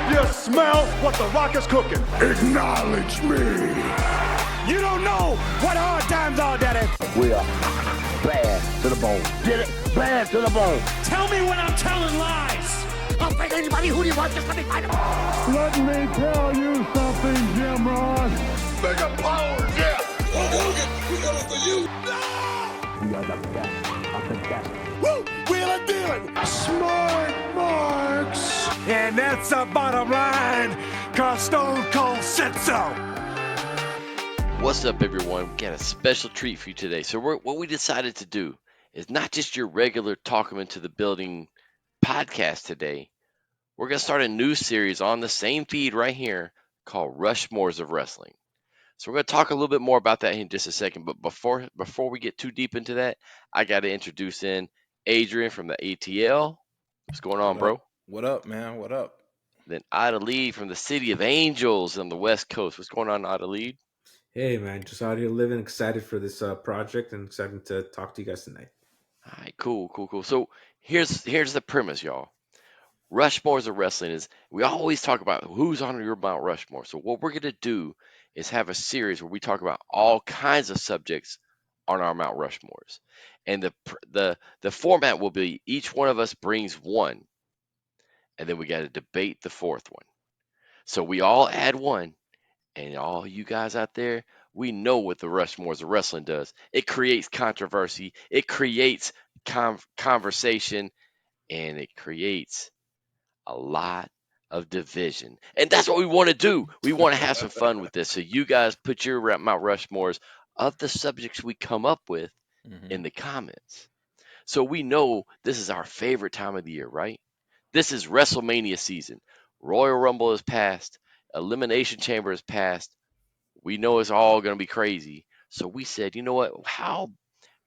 You smell what the Rock is cooking. Acknowledge me. You don't know what hard times are, Daddy. We are bad to the bone. Get it? Bad to the bone. Tell me when I'm telling lies. I'll fight anybody. Who do you want? Just let me fight him. Let me tell you something, Jim Ross. Mega power, yeah. Hulk Hogan, we coming for you. We are the best of the best. Woo! Wheeling, dealing. Smart marks. And that's the bottom line, cause Stone Cold said so. What's up, everyone? We got a special treat for you today. So what we decided to do is not just your regular Talk 'em into the Building podcast today. We're going to start a new series on the same feed right here called Rushmores of Wrestling. So we're going to talk a little bit more about that in just a second. But before we get too deep into that, I got to introduce in Adrian from the ATL. What's going on, bro? What up, man? What up? Then Ida Lead from the City of Angels on the West Coast. What's going on, Ida Lead? Hey, man, just out here living, excited for this project and excited to talk to you guys tonight. All right, cool. So here's the premise, y'all. Rushmores of Wrestling is, we always talk about who's on your Mount Rushmore. So what we're going to do is have a series where we talk about all kinds of subjects on our Mount Rushmores. And the format will be each one of us brings one, and then we got to debate the fourth one. So we all add one, and all you guys out there, we know what the Rushmores of Wrestling does. It creates controversy, it creates conversation, and it creates a lot of division. And that's what we want to do. We want to have some fun with this. So you guys put your Mount Rushmores of the subjects we come up with in the comments. So we know this is our favorite time of the year, right? This is WrestleMania season. Royal Rumble is past. Elimination Chamber is past. We know it's all going to be crazy. So we said, you know what?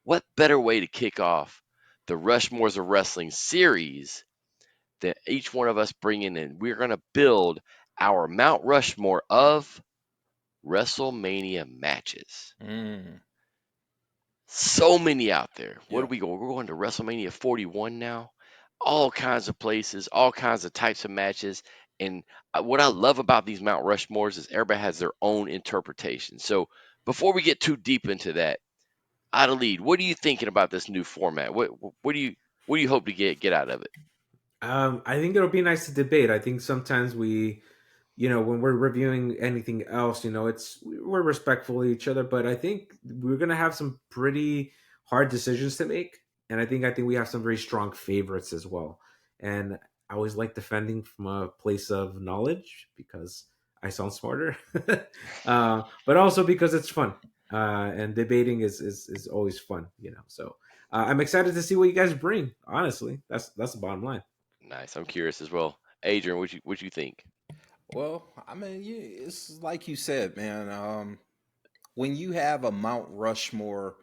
What better way to kick off the Rushmores of Wrestling series than each one of us bringing in? We're going to build our Mount Rushmore of WrestleMania matches. So many out there. What do we go? We're going to WrestleMania 41 now. All kinds of places, all kinds of types of matches. And what I love about these Mount Rushmores is everybody has their own interpretation. So before we get too deep into that, Ida Lead, what are you thinking about this new format? What do you hope to get out of it? I think it'll be nice to debate. I think sometimes we, when we're reviewing anything else, we're respectful of each other, but I think we're going to have some pretty hard decisions to make. And I think we have some very strong favorites as well. And I always like defending from a place of knowledge because I sound smarter, but also because it's fun. And debating is always fun, So I'm excited to see what you guys bring. Honestly, that's the bottom line. Nice. I'm curious as well. Adrian, what you think? Well, I mean, it's like you said, man. When you have a Mount Rushmore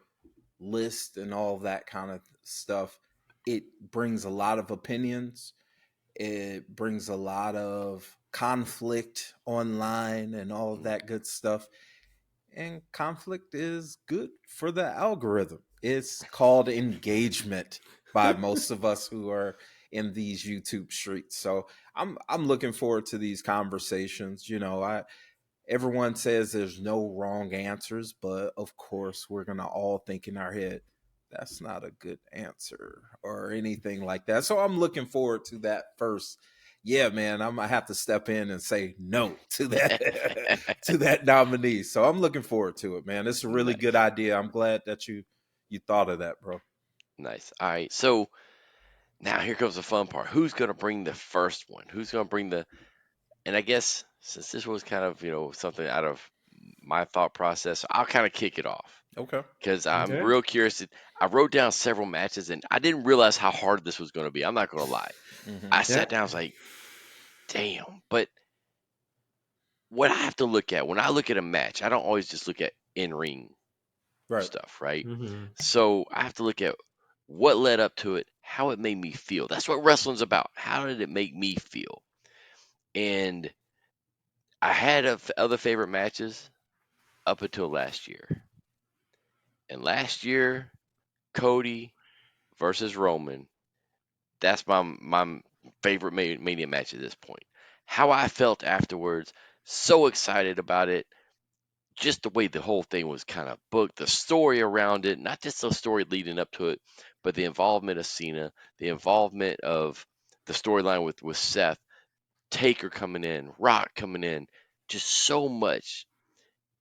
list and all that kind of stuff, it brings a lot of opinions. It brings a lot of conflict online and all of that good stuff. And conflict is good for the algorithm. It's called engagement by most of us who are in these YouTube streets. So I'm looking forward to these conversations. Everyone says there's no wrong answers, but of course we're going to all think in our head, that's not a good answer or anything like that. So I'm looking forward to that first. Yeah, man, I'm going to have to step in and say no to that, to that nominee. So I'm looking forward to it, man. It's a really good idea. I'm glad that you thought of that, bro. Nice. All right. So now here comes the fun part. Who's going to bring the first one? Who's going to bring and I guess since this was kind of, something out of my thought process, I'll kind of kick it off. Okay. Because I'm real curious. I wrote down several matches, and I didn't realize how hard this was going to be. I'm not going to lie. I sat down, I was like, damn. But what I have to look at, when I look at a match, I don't always just look at in-ring stuff, right? So I have to look at what led up to it, how it made me feel. That's what wrestling's about. How did it make me feel? And I had other favorite matches up until last year. And last year, Cody versus Roman, that's my favorite Mania match at this point. how I felt afterwards. So excited about it. Just the way the whole thing was kind of booked, the story around it, not just the story leading up to it, but the involvement of Cena, the involvement of the storyline with Seth, Taker coming in, Rock coming in, just so much.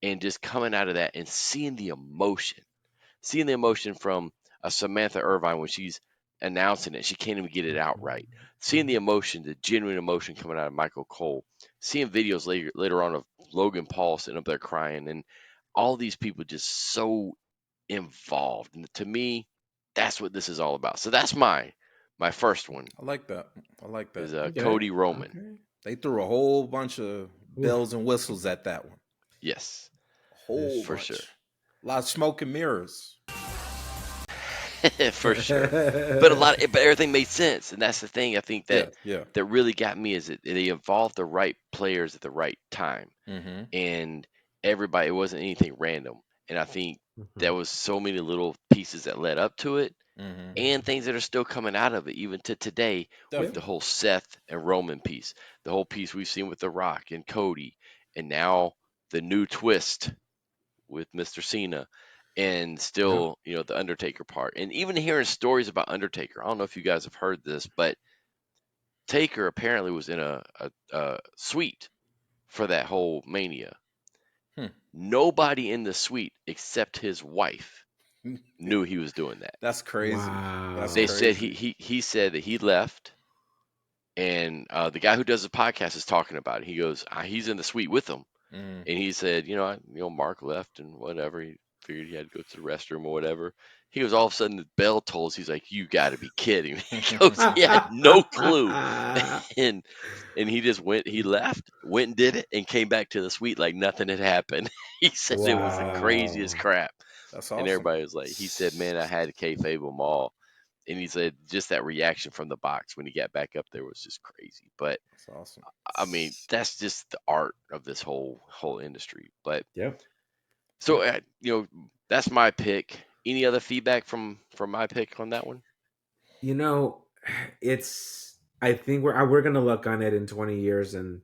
And just coming out of that and seeing the emotion from a Samantha Irvine when she's announcing it, she can't even get it out right. Seeing the emotion, the genuine emotion coming out of Michael Cole, seeing videos later on of Logan Paul sitting up there crying, and all these people just so involved. And to me, that's what this is all about. So that's my first one I like that. I like that. is Okay. Cody Roman. Okay. They threw a whole bunch of bells and whistles at that one. Yes, A whole for bunch. sure. A lot of smoke and mirrors. For sure. But everything made sense, and that's the thing. I think that Yeah. that really got me is that they involved the right players at the right time, Mm-hmm. and everybody. It wasn't anything random, and I think there Mhm. was so many little pieces that led up to it, Mm-hmm. and things that are still coming out of it, even to today, with the Definitely. whole Seth and Roman piece, the whole piece we've seen with The Rock and Cody, and now the new twist with Mr. Cena, and Yeah. still, the Undertaker part. And even hearing stories about Undertaker, I don't know if you guys have heard this, but Taker apparently was in a suite for that whole Mania. Hmm. Nobody in the suite except his wife knew he was doing that. That's crazy. That's They Wow. said crazy. he said that he left, and the guy who does the podcast is talking about it. He goes, he's in the suite with them. Mm. And he said, Mark left and whatever. He figured he had to go to the restroom or whatever. He goes, all of a sudden the bell tolls. He's like, "You got to be kidding me!" He goes, he had no clue, and he just went. He left, went and did it, and came back to the suite like nothing had happened. He said it was the craziest Wow. crap, That's and awesome. everybody was like, he said, "Man, I had to kayfabe them all." And he said just that reaction from the box when he got back up there was just crazy. But That's awesome. I mean, that's just the art of this whole industry. But Yep. so that's my pick. Any other feedback from my pick on that one? You know, it's. I think we're gonna look on it in 20 years and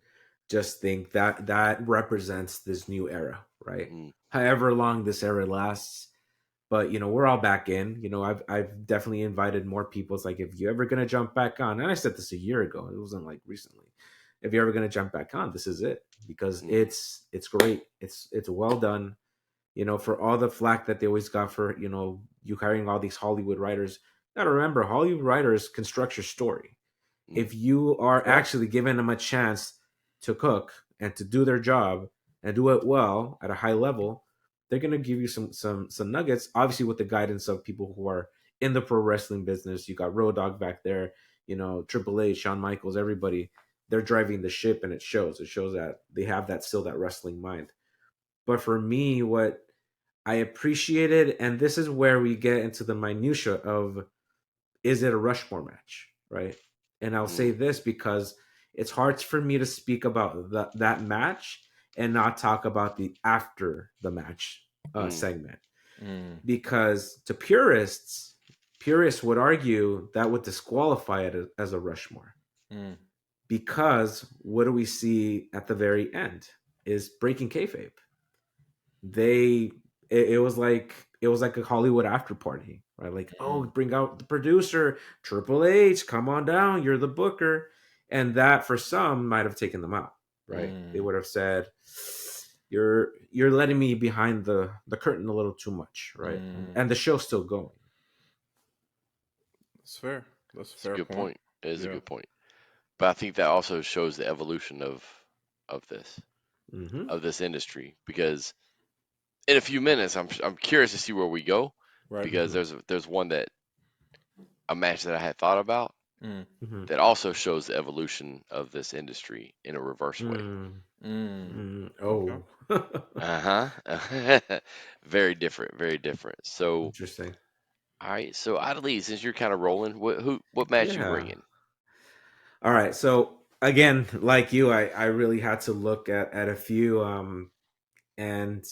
just think that that represents this new era, right? Mm, However long this era lasts. But we're all back in. I've definitely invited more people. It's like, if you're ever gonna jump back on, and I said this a year ago, it wasn't like recently. If you're ever gonna jump back on, this is it, because mm, it's great. It's well done. For all the flack that they always got for you hiring all these Hollywood writers. Gotta remember, Hollywood writers construct your story. mm, If you are Correct. actually giving them a chance to cook and to do their job and do it well at a high level, they're gonna give you some nuggets. Obviously, with the guidance of people who are in the pro wrestling business. You got Road Dogg back there, Triple H, Shawn Michaels, everybody. They're driving the ship, and it shows. It shows that they have that wrestling mind. But for me, what I appreciated, and this is where we get into the minutia of, is it a Rushmore match, right? And I'll say mm, this because it's hard for me to speak about that match and not talk about the after the match mm, segment, Mm. because to purists would argue that would disqualify it as a Rushmore, Mm. because what do we see at the very end is breaking kayfabe. It was like a Hollywood after party, right? Like, oh, bring out the producer, Triple H, come on down, you're the booker. And that for some might have taken them out, right? They Mm. would have said, you're letting me behind the curtain a little too much, right? Mm. And the show's still going. That's fair. That's a it's a fair good point. point. It is a Yeah. good point. But I think that also shows the evolution of this Mm-hmm. of this industry, because in a few minutes I'm curious to see where we go, Right. because there's a match that I had thought about Mm. Mm-hmm. that also shows the evolution of this industry in a reverse way. Mm. Okay. Oh. Uh-huh. Very different, very different. So, Interesting. all right. So, Adelie, since you're kind of rolling, what match you Yeah. bringing? All right. So again, like you, I really had to look at a few, and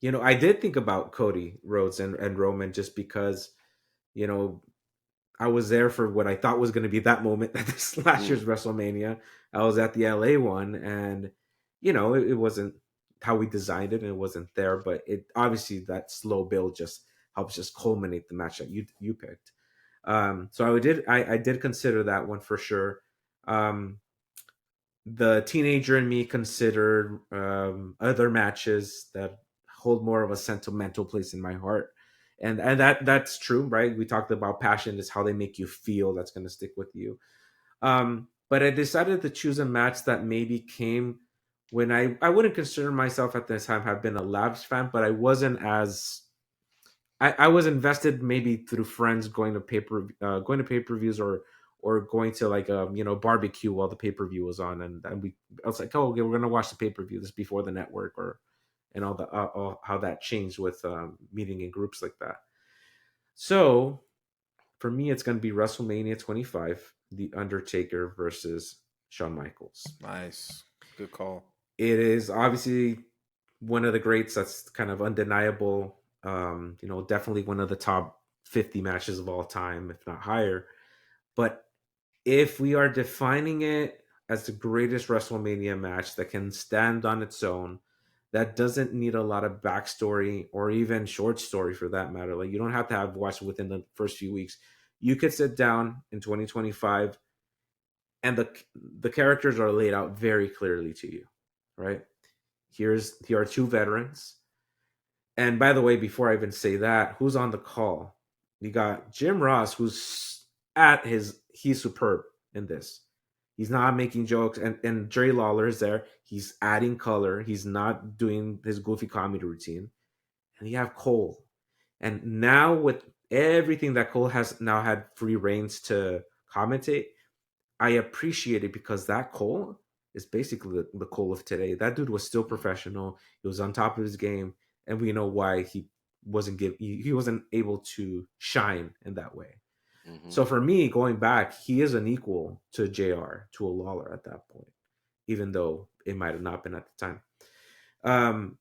I did think about Cody Rhodes and Roman, just because, you know I was there for what I thought was going to be that moment at this last year's WrestleMania. I was at the LA one, and it wasn't how we designed it, and it wasn't there. But it obviously that slow build just helps just culminate the match that you picked. So I did consider that one for sure. The teenager in me considered other matches that hold more of a sentimental place in my heart, and that's true, right? We talked about passion is how they make you feel. That's going to stick with you. But I decided to choose a match that maybe came when I wouldn't consider myself at this time have been a Labs fan, but I wasn't as I was invested maybe through friends going to pay per views or going to like a barbecue while the pay per view was on, and I was like, oh, okay, we're gonna watch the pay per view this before the network or and all how that changed with meeting in groups like that. So for me, it's gonna be WrestleMania 25, The Undertaker versus Shawn Michaels. Nice, good call. It is obviously one of the greats. That's kind of undeniable. Definitely one of the top 50 matches of all time, if not higher. But if we are defining it as the greatest WrestleMania match that can stand on its own, that doesn't need a lot of backstory or even short story for that matter. Like you don't have to have watched it within the first few weeks. You could sit down in 2025 and the characters are laid out very clearly to you, right? Here are two veterans. And by the way, before I even say that, who's on the call? You got Jim Ross, he's superb in this. He's not making jokes, and Jerry Lawler is there. He's adding color. He's not doing his goofy comedy routine. And you have Cole. And now with everything that Cole has now had free reigns to commentate, I appreciate it because that Cole is basically the Cole of today. That dude was still professional. He was on top of his game, and we know why he wasn't able to shine in that way. Mm-hmm. So for me, going back, he is an equal to JR, to a Lawler at that point, even though it might have not been at the time.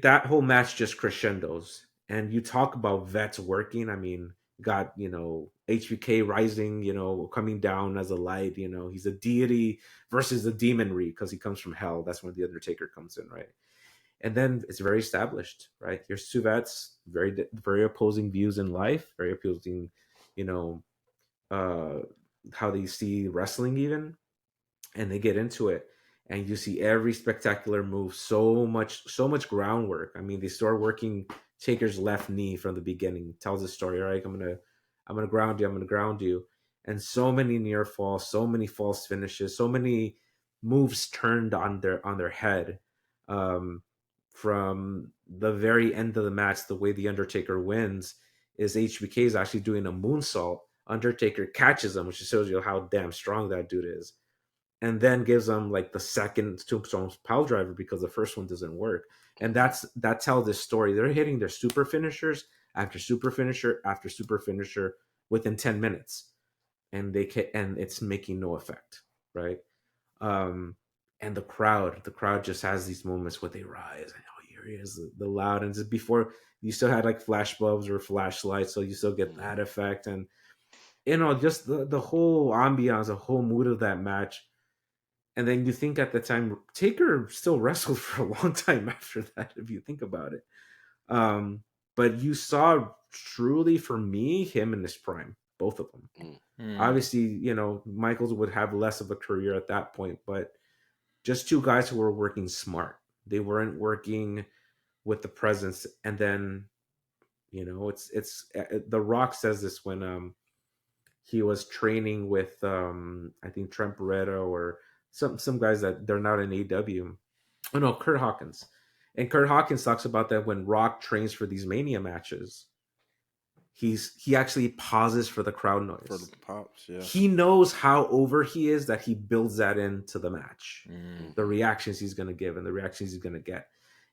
That whole match just crescendos, and you talk about vets working. I mean, got HBK rising, coming down as a light. He's a deity versus a demonry because he comes from hell. That's when the Undertaker comes in, right? And then it's very established, right? Here's two vets, very very opposing views in life, very opposing, how they see wrestling even, and they get into it. And you see every spectacular move, so much groundwork. I mean, they start working Taker's left knee from the beginning. Tells the story, right? I'm gonna ground you. I'm gonna ground you. And so many near falls, so many false finishes, so many moves turned on their head. From the very end of the match, the way the Undertaker wins is HBK is actually doing a moonsault. Undertaker catches him, which shows you how damn strong that dude is, and then gives them like the second tombstone pile driver because the first one doesn't work. And that's tells this story. They're hitting their super finishers after super finisher after super finisher within 10 minutes, and it's making no effect, right? And the crowd just has these moments where they rise. And here he is, the loud. And just before, you still had like flash bulbs or flashlights, so you still get that effect. And just the whole ambiance, the whole mood of that match. And then you think at the time, Taker still wrestled for a long time after that, if you think about it. But you saw truly, for me, him in his prime, both of them. Obviously, Michaels would have less of a career at that point, but just two guys who were working smart. They weren't working with the presence. And then, it's The Rock says this when he was training with I think Trent Barreto or some guys that they're not in AEW. Oh no, Kurt Hawkins. And Kurt Hawkins talks about that when Rock trains for these Mania matches, he actually pauses for the crowd noise. For the pops, yeah. He knows how over he is, that he builds that into the match. The reactions he's going to give and the reactions he's going to get.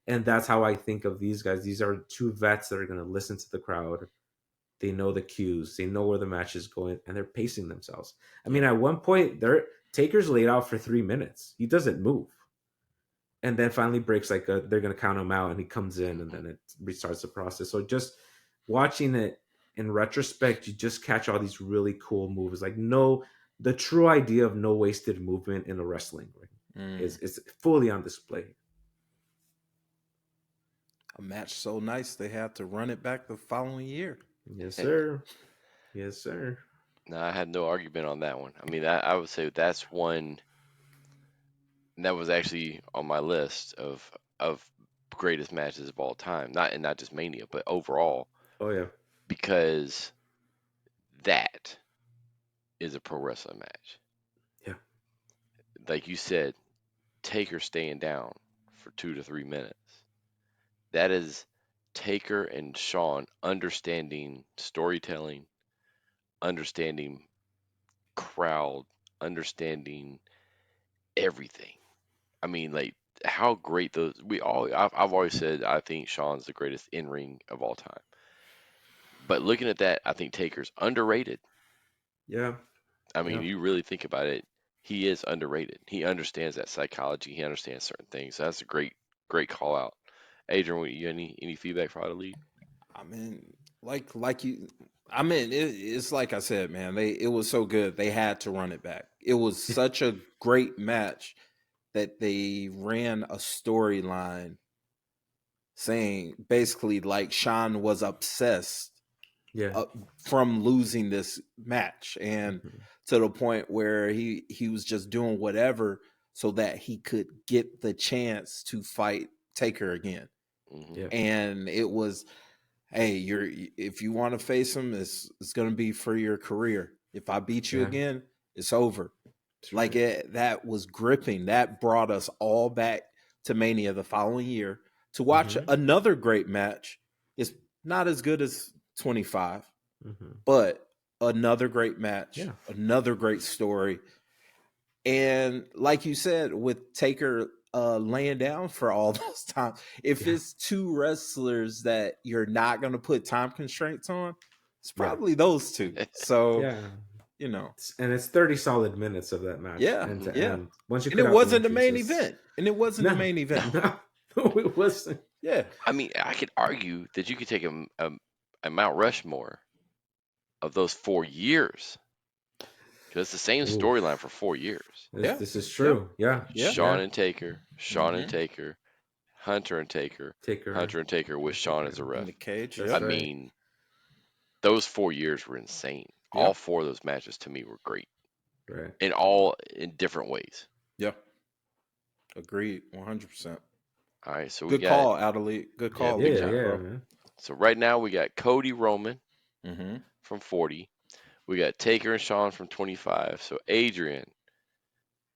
And that's how I think of these guys. These are two vets that are going to listen to the crowd. They know the cues. They know where the match is going, and they're pacing themselves. I mean, at one point, Taker's laid out for 3 minutes. He doesn't move. And then finally breaks they're going to count him out, and he comes in, and then it restarts the process. So just watching it in retrospect, you just catch all these really cool moves. Like the true idea of no wasted movement in a wrestling ring is fully on display. A match so nice they had to run it back the following year. Yes, sir. Yes, sir. No, I had no argument on that one. I mean, I would say that's one that was actually on my list of greatest matches of all time. Not just Mania, but overall, Oh yeah. because that is a pro wrestling match. Yeah. Like you said, Taker staying down for 2 to 3 minutes. That is Taker and Shawn understanding storytelling, understanding crowd, understanding everything. I mean, like how great those I've always said I think Shawn's the greatest in ring of all time. But looking at that, I think Taker's underrated. Yeah. I mean, Yeah. you really think about it, he is underrated. He understands that psychology. He understands certain things. So that's a great call out. Adrian, you any feedback for how to lead? I mean, like you. I mean, it's like I said, man. It was so good they had to run it back. It was such a great match that they ran a storyline saying basically like Shawn was obsessed Yeah. from losing this match, and to the point where he was just doing whatever so that he could get the chance to fight Taker again. Mm-hmm. And it was, hey, if you want to face him, it's going to be for your career. If I beat you again, it's over. Like that was gripping. That brought us all back to Mania the following year to watch another great match. It's not as good as 25, but another great match, another great story. And like you said, with Taker laying down for all those times, if it's two wrestlers that you're not going to put time constraints on, it's probably those two. So, you know, and it's 30 solid minutes of that match. Yeah, end to yeah. end. Once you And cut it out wasn't the entries, main it's- event. And it wasn't the main event. No, it wasn't. Yeah. I mean, I could argue that you could take a Mount Rushmore of those 4 years because it's the same storyline for 4 years. This is true. Yeah. Shawn and Taker, Shawn and Mhm. Taker, Hunter and Taker, Hunter and Taker with Shawn as a In ref. the cage. That's I Yep. right. mean, those 4 years were insane. Yep. All 4 of those matches to me were great, Right. and all in different ways. Yep. Agreed. 100%. All right, so we Good got call, Adelaide. Good call, big legit, time. bro. Man. So right now we got Cody Roman Mm-hmm. from 40. We got Taker and Shawn from 25. So Adrian,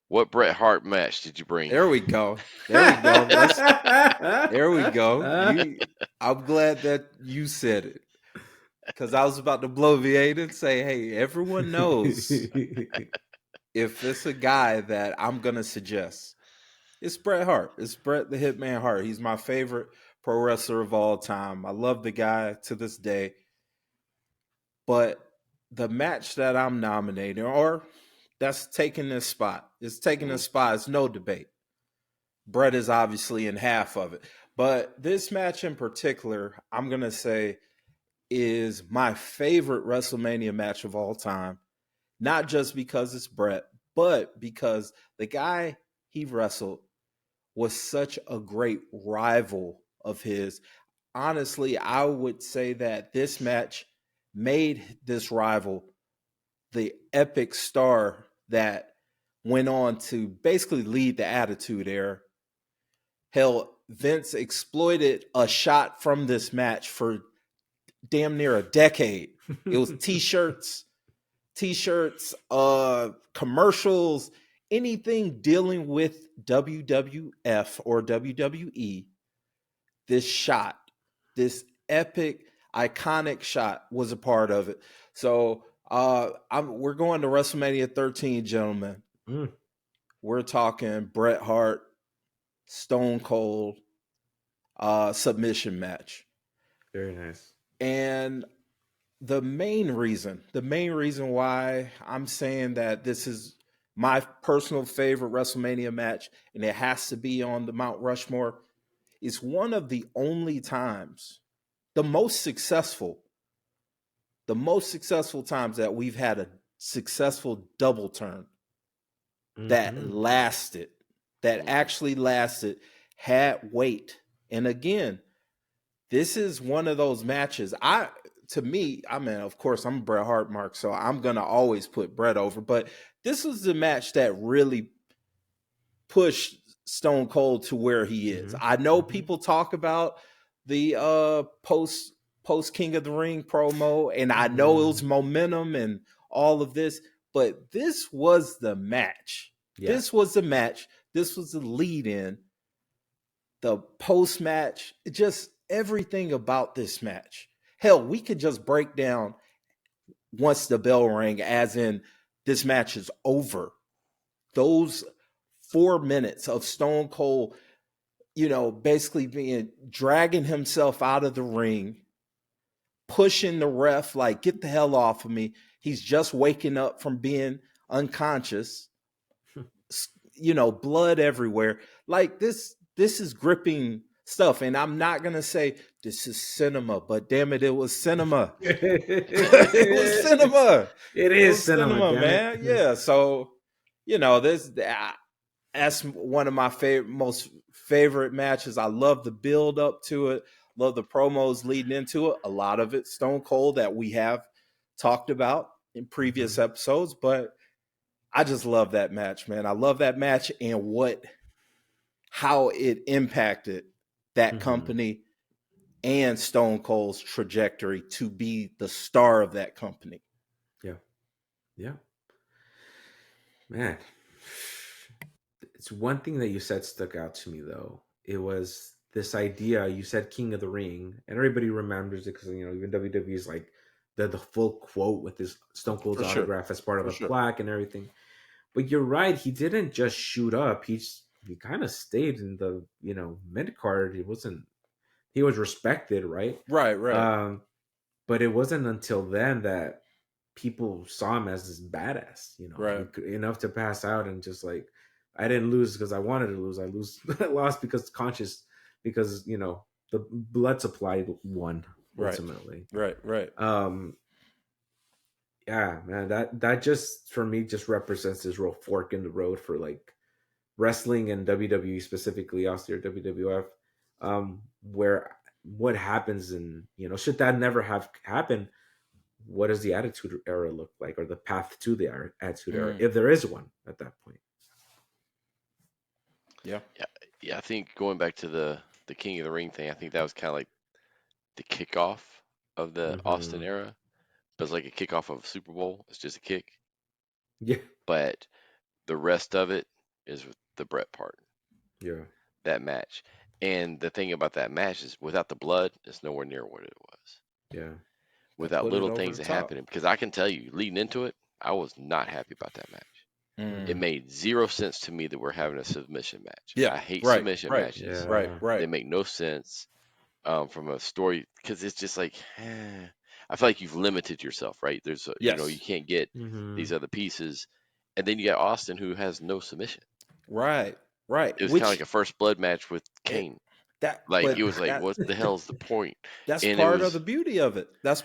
what Bret Hart match did you bring? There we go. There we go. There we go. I'm glad that you said it. Because I was about to blow V8 and say, hey, everyone knows if it's a guy that I'm going to suggest, it's Bret Hart. It's Bret the Hitman Hart. He's my favorite pro wrestler of all time. I love the guy to this day. But the match that I'm nominating, or that's taking this spot, it's taking this spot. It's no debate. Bret is obviously in half of it. But this match in particular, I'm going to say, is my favorite WrestleMania match of all time. Not just because it's Bret, but because the guy he wrestled was such a great rival of his. Honestly, I would say that this match made this rival the epic star that went on to basically lead the Attitude Era. Hell, Vince exploited a shot from this match for damn near a decade. It was t-shirts, commercials, anything dealing with WWF or WWE. This shot, this epic, iconic shot was a part of it. So we're going to WrestleMania 13, gentlemen. We're talking Bret Hart, Stone Cold submission match. Very nice. And the main reason why I'm saying that this is my personal favorite WrestleMania match, and it has to be on the Mount Rushmore, is one of the only times, the most successful the most successful times that we've had a successful double turn that lasted, that actually lasted, had weight. And again, this is one of those matches. To me, I mean, of course, I'm a Bret Hart mark, so I'm gonna always put Bret over. But this was the match that really pushed Stone Cold to where he is. I know people talk about the post King of the Ring promo, and I know it was momentum and all of this, but this was the match. Yeah. This was the match. This was the lead in. The post match, just everything about this match. Hell, we could just break down once the bell rang, as in this match is over. Those 4 minutes of Stone Cold, basically dragging himself out of the ring, pushing the ref like, get the hell off of me. He's just waking up from being unconscious, blood everywhere. Like this is gripping stuff. And I'm not going to say this is cinema, but damn it, it was cinema. It was cinema. It is cinema, man. Yeah. So, that's one of my most favorite matches. I love the build up to it. Love the promos leading into it. A lot of it Stone Cold that we have talked about in previous episodes, but I just love that match, man. I love that match and how it impacted that company and Stone Cold's trajectory to be the star of that company. Yeah. Yeah. Man. It's one thing that you said stuck out to me, though. It was this idea. You said King of the Ring, and everybody remembers it because, even WWE is like the full quote with this Stone Cold's autograph as part of a plaque and everything. But you're right. He didn't just shoot up. He kind of stayed in the, mid card. He was respected, right? Right. But it wasn't until then that people saw him as this badass, right. enough to pass out and just like, I didn't lose because I wanted to lose. I lost because the blood supply won ultimately. Right. Yeah, man, that just for me just represents this real fork in the road for like wrestling and WWE specifically, Austin or WWF, where what happens and should that never have happened, what does the Attitude Era look like, or the path to the Attitude Era, if there is one at that point? Yeah. I think going back to the King of the Ring thing, I think that was kind of like the kickoff of the Austin era. But it's like a kickoff of a Super Bowl. It's just a kick. Yeah. But the rest of it is the Bret part. Yeah. That match. And the thing about that match is without the blood, it's nowhere near what it was. Yeah. Without little things that happened. Because I can tell you, leading into it, I was not happy about that match. It made zero sense to me that we're having a submission match. Yeah, I hate submission matches. Yeah. Right. They make no sense from a story, because it's just like, I feel like you've limited yourself, right? There's you can't get these other pieces, and then you got Austin, who has no submission. Right. It was kind of like a first blood match with Kane. It was like, what the hell's the point? That's part of the beauty of it. That's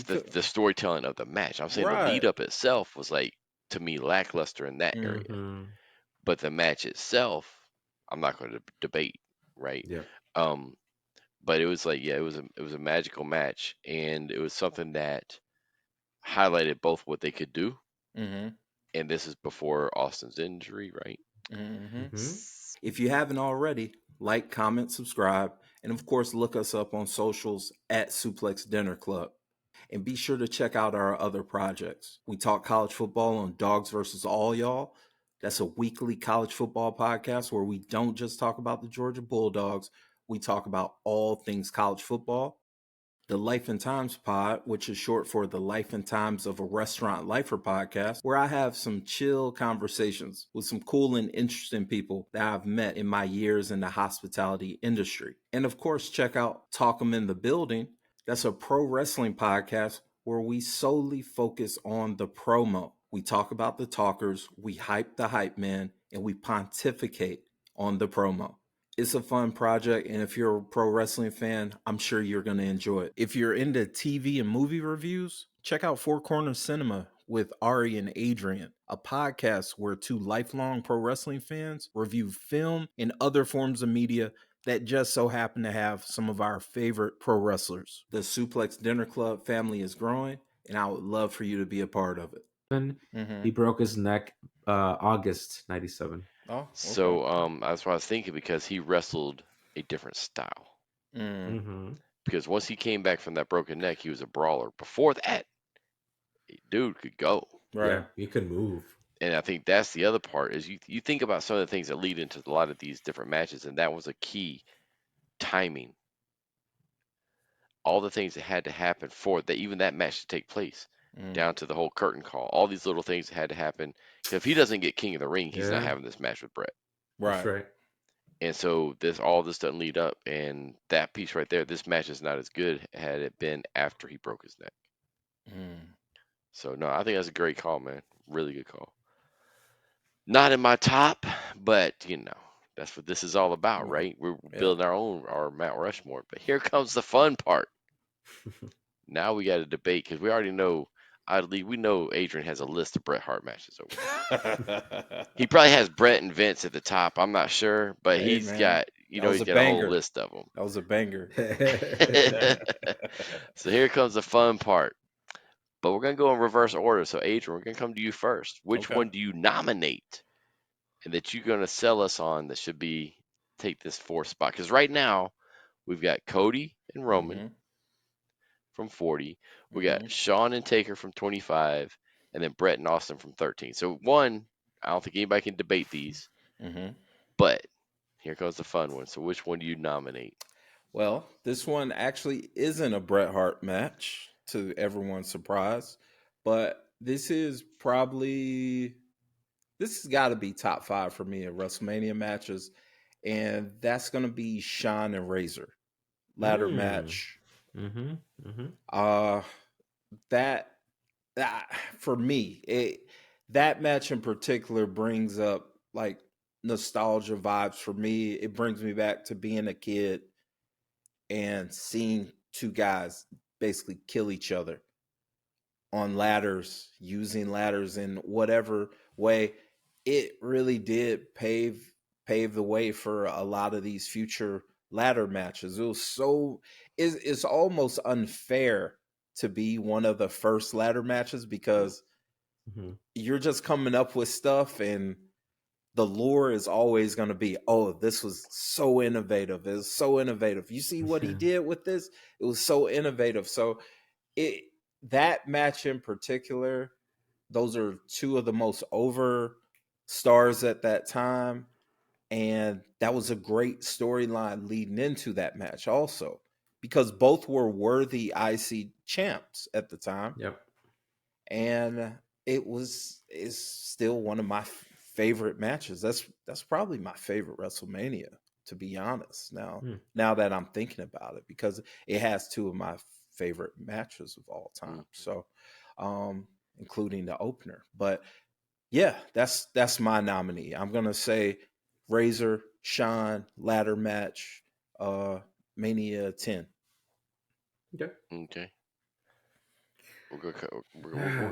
the storytelling of the match. I'm saying the lead up itself was like, to me, lackluster in that area. But the match itself, I'm not going to debate, right? Yeah. But it was like, it was a magical match, and it was something that highlighted both what they could do, and this is before Austin's injury, right? If you haven't already, like, comment, subscribe, and of course, look us up on socials at Suplex Dinner Club. And be sure to check out our other projects. We talk college football on Dogs versus All Y'all. That's a weekly college football podcast where we don't just talk about the Georgia Bulldogs. We talk about all things college football. The Life and Times Pod, which is short for the Life and Times of a Restaurant Lifer podcast, where I have some chill conversations with some cool and interesting people that I've met in my years in the hospitality industry. And of course, check out Talk 'em in the Building. That's a pro wrestling podcast where we solely focus on the promo. We talk about the talkers, we hype the hype man, and we pontificate on the promo. It's a fun project, and if you're a pro wrestling fan, I'm sure you're going to enjoy it. If you're into TV and movie reviews, check out Four Corners Cinema with Ari and Adrian, a podcast where two lifelong pro wrestling fans review film and other forms of media that just so happen to have some of our favorite pro wrestlers. The Suplex Dinner Club family is growing, and I would love for you to be a part of it. He broke his neck August 97. Oh, okay. So that's what I was thinking, because he wrestled a different style. Mm-hmm. Because once he came back from that broken neck, he was a brawler. Before that, dude could go. Right. Yeah, he could move. And I think that's the other part, is you think about some of the things that lead into a lot of these different matches, and that was a key: timing. All the things that had to happen for that, even that match to take place, down to the whole curtain call. All these little things that had to happen. If he doesn't get King of the Ring, he's not having this match with Bret. That's right. And so all this doesn't lead up, and that piece right there, this match is not as good had it been after he broke his neck. So no, I think that's a great call, man. Really good call. Not in my top, but that's what this is all about, right? We're building our Mount Rushmore. But here comes the fun part. Now we got to debate, because we already know. We know Adrian has a list of Bret Hart matches over. He probably has Bret and Vince at the top. I'm not sure, but he's got a whole list of them. That was a banger. So here comes the fun part. But we're gonna go in reverse order. So Adrian, we're gonna come to you first. Which one do you nominate, and that you're gonna sell us on, that should take this fourth spot? Because right now we've got Cody and Roman from 40. We got Shawn and Taker from 25, and then Bret and Austin from 13. So I don't think anybody can debate these. But here comes the fun one. So which one do you nominate? Well, this one actually isn't a Bret Hart match, to everyone's surprise, but this has got to be top 5 for me in WrestleMania matches, and that's going to be Shawn and Razor ladder match. That for me, that match in particular brings up like nostalgia vibes for me. It brings me back to being a kid and seeing two guys basically kill each other on ladders, using ladders in whatever way. It really did pave the way for a lot of these future ladder matches. It was it's almost unfair to be one of the first ladder matches, because you're just coming up with stuff, and the lore is always going to be, oh, this was so innovative. It was so innovative. You see what he did with this? It was so innovative. So that match in particular, those are two of the most over stars at that time. And that was a great storyline leading into that match also, because both were worthy IC champs at the time. Yep. And it's still one of my favorite matches. That's probably my favorite WrestleMania, to be honest. Now that I'm thinking about it, because it has two of my favorite matches of all time. So, including the opener. But yeah, that's my nominee. I'm gonna say Razor, Shawn, ladder match, Mania 10. Okay. We're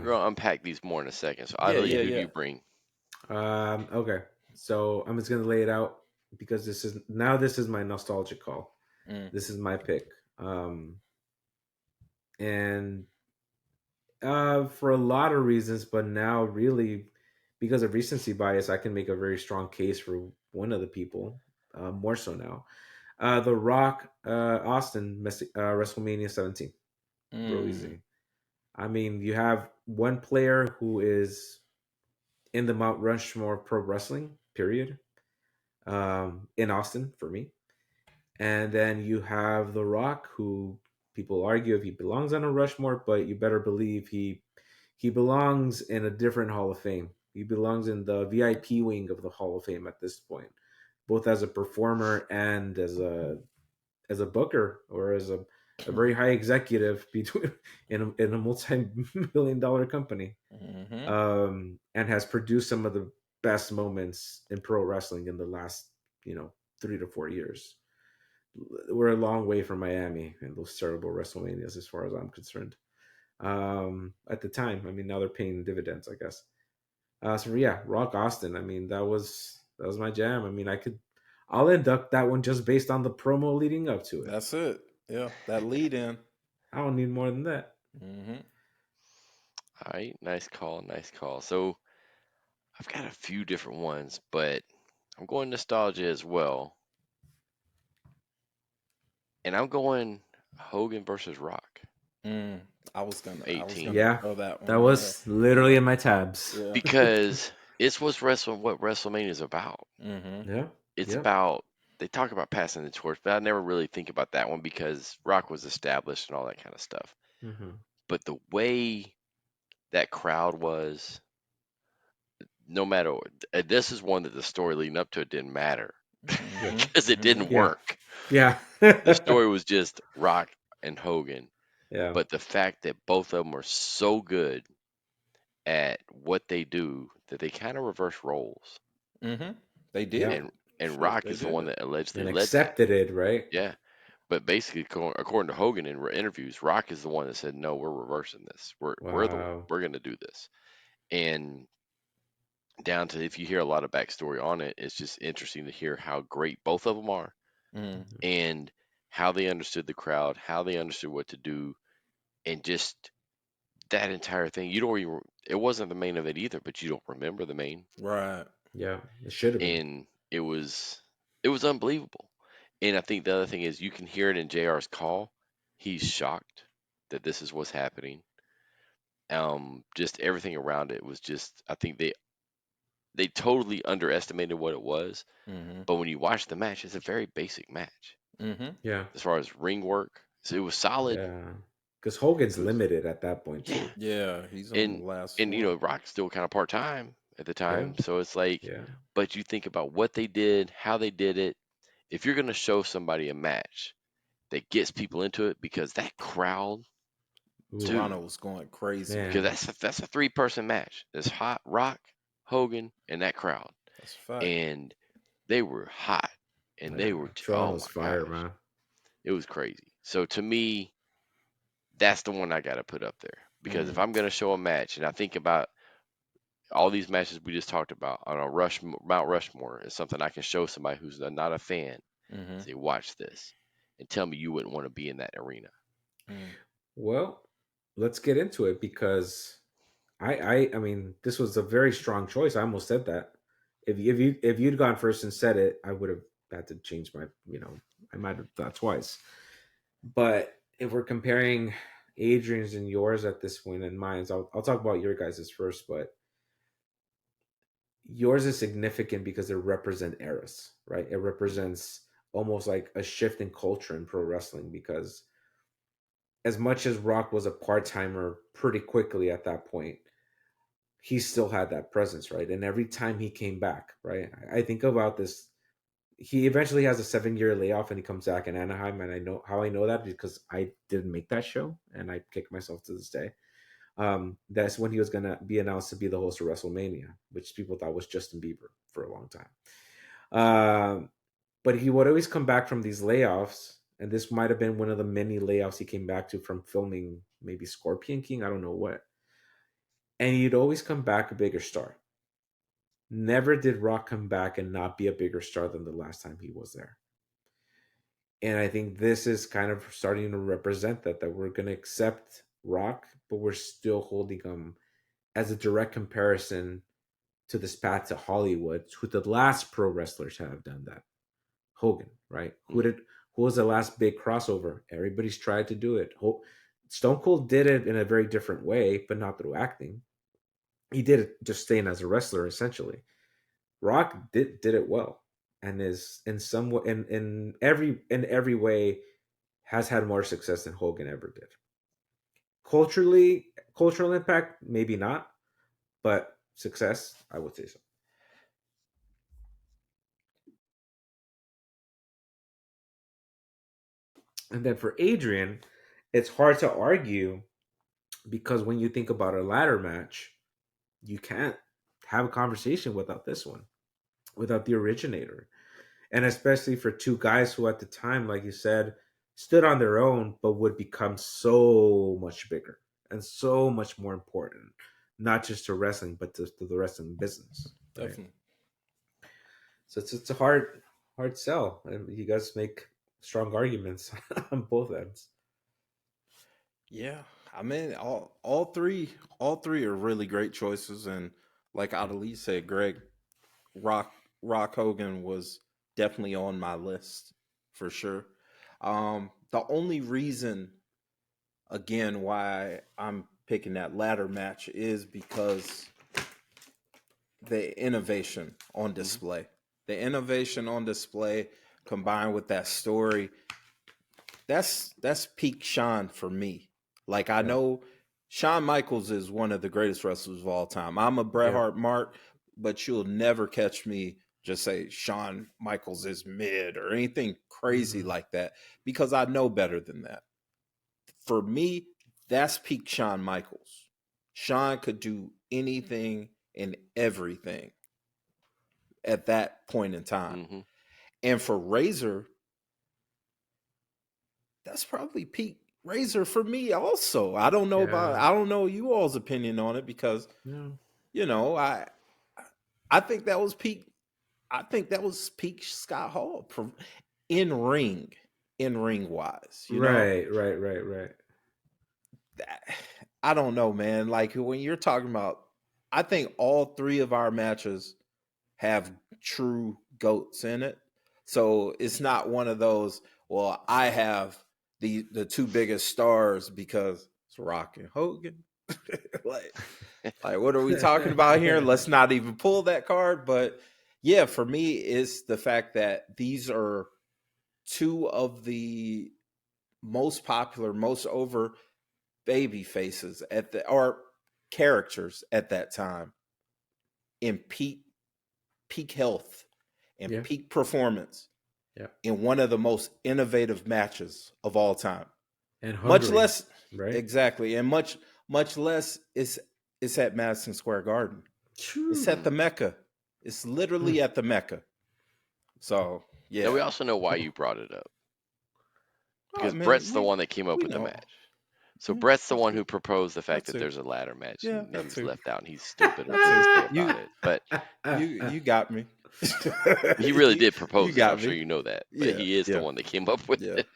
gonna unpack these more in a second. So who do you bring? Okay. So I'm just gonna lay it out, because this is my nostalgic call. This is my pick. And for a lot of reasons, but now really because of recency bias, I can make a very strong case for one of the people, more so now. The Rock, Austin, WrestleMania 17. Real easy. I mean, you have one player who is in the Mount Rushmore of pro wrestling, period, in Austin for me. And then you have The Rock, who people argue if he belongs on a Rushmore, but you better believe he belongs in a different Hall of Fame. He belongs in the VIP wing of the Hall of Fame at this point, both as a performer and as a booker, or as a very high executive in a multi-million-dollar company, and has produced some of the best moments in pro wrestling in the last 3 to 4 years. We're a long way from Miami and those terrible WrestleManias, as far as I'm concerned. At the time, I mean, now they're paying dividends, I guess. So yeah, Rock Austin. I mean, that was my jam. I mean, I'll induct that one just based on the promo leading up to it. That's it. Yeah, that lead in. I don't need more than that. Mm-hmm. All right, nice call, nice call. So I've got a few different ones, but I'm going nostalgia as well, and I'm going Hogan versus Rock. I was gonna 18. Yeah, throw that one. that was literally in my tabs. Yeah. Because it's what WrestleMania is about. Mm-hmm. Yeah, It's yeah. about, they talk about passing the torch, but I never really think about that one because Rock was established and all that kind of stuff. Mm-hmm. But the way that crowd was, no matter, this is one that the story leading up to it didn't matter Mm-hmm. because it didn't Yeah, work. yeah. The story was just Rock and Hogan. Yeah, But the fact that both of them are so good at what they do that they kind of reverse roles. Mm-hmm. They yeah. did. And Shit, Rock they is the did. one that allegedly And led that. accepted it, right? Yeah. But basically, according to Hogan in interviews, Rock is the one that said, "No, we're reversing this. We're Wow. going to do this." And down to, if you hear a lot of backstory on it, it's just interesting to hear how great both of them are Mm. and how they understood the crowd, how they understood what to do, and just that entire thing. You don't even, it wasn't the main event either, but you don't remember the main, Right. Yeah, it should have been. and it was unbelievable. And I think the other thing is you can hear it in JR's call. He's shocked that this is what's happening. Just everything around it was just, I think they totally underestimated what it was. Mm-hmm. But when you watch the match, it's a very basic match Mm-hmm. Yeah, as far as ring work. So it was solid. yeah. Because Hogan's It was, limited at that point yeah. too. Yeah, he's on the And last and four. Rock's still kind of part time at the Yeah, time, so it's like, yeah. but you think about what they did, how they did it. If you're gonna show somebody a match that gets people into it, because that crowd, Ooh, dude, Toronto was going crazy. because man. that's a 3-person match. There's hot Rock, Hogan, and that crowd, That's a fact. and they were hot, and Yeah, they were oh Toronto's my fire, gosh, man. it was crazy. So to me, that's the one I got to put up there, because if I'm gonna show a match, and I think about all these matches we just talked about on a Mount Rushmore, is something I can show somebody who's not a fan. Mm-hmm. Say, watch this, and tell me you wouldn't want to be in that arena. Mm. Well, let's get into it because I mean, this was a very strong choice. I almost said that. If you'd gone first and said it, I would have had to change my. I might have thought twice. But if we're comparing Adrian's and yours at this point and mine's, I'll talk about your guys's first. But yours is significant because it represents eras, right? It represents almost like a shift in culture in pro wrestling because as much as Rock was a part timer pretty quickly at that point, he still had that presence, right? And every time he came back, right? I think about this. He eventually has a 7-year layoff and he comes back in Anaheim. And I know how I know that because I didn't make that show and I kick myself to this day. That's when he was going to be announced to be the host of WrestleMania, which people thought was Justin Bieber for a long time. But he would always come back from these layoffs. And this might have been one of the many layoffs he came back to from filming maybe Scorpion King. I don't know what. And he'd always come back a bigger star. Never did Rock come back and not be a bigger star than the last time he was there. And I think this is kind of starting to represent that we're going to accept Rock, but we're still holding him as a direct comparison to this path to Hollywood, who the last pro wrestlers have done that. Hogan, right? Who was the last big crossover? Everybody's tried to do it. Stone Cold did it in a very different way, but not through acting. He did it just staying as a wrestler, essentially. Rock did it well, and is in some way, in every way, has had more success than Hogan ever did. Cultural impact, maybe not, but success, I would say so. And then for Adrian, it's hard to argue because when you think about a ladder match, you can't have a conversation without this one, without the originator. and especially for two guys who at the time, like you said, stood on their own, but would become so much bigger and so much more important, not just to wrestling, but to the wrestling business. Right? Definitely. So it's a hard sell, and you guys make strong arguments on both ends. Yeah, I mean, all three are really great choices, and like Adelie said, Greg, Rock Hogan was definitely on my list for sure. The only reason, again, why I'm picking that ladder match is because the innovation on display. The innovation on display combined with that story, that's peak Shawn for me. Like, I know Shawn Michaels is one of the greatest wrestlers of all time. I'm a Bret Hart mark, but you'll never catch me just say Shawn Michaels is mid or anything crazy like that, because I know better than that. For me, that's peak Shawn Michaels. Shawn could do anything and everything at that point in time. And for Razor, that's probably peak Razor for me also. I don't know you all's opinion on it, because you know, I think that was peak Scott Hall in ring wise, you know. Right. I don't know, man. Like, when you're talking about, I think all three of our matches have true GOATs in it. So it's not one of those, well, I have the two biggest stars because it's Rock and Hogan. like what are we talking about here? Let's not even pull that card. But yeah, for me, it's the fact that these are two of the most popular, most over baby faces or characters at that time in peak health and peak performance in one of the most innovative matches of all time. And hungry, much less, right? Exactly, and much less is at Madison Square Garden. True. It's at the Mecca. It's literally at the Mecca. So yeah. Now we also know why you brought it up, because Brett's the one that came up with the match. So Brett's the one who proposed the fact that there's a ladder match, and he's left out, and he's still bitter about it. But you got me. He really did propose it. I'm sure you know that. But he is the one that came up with it.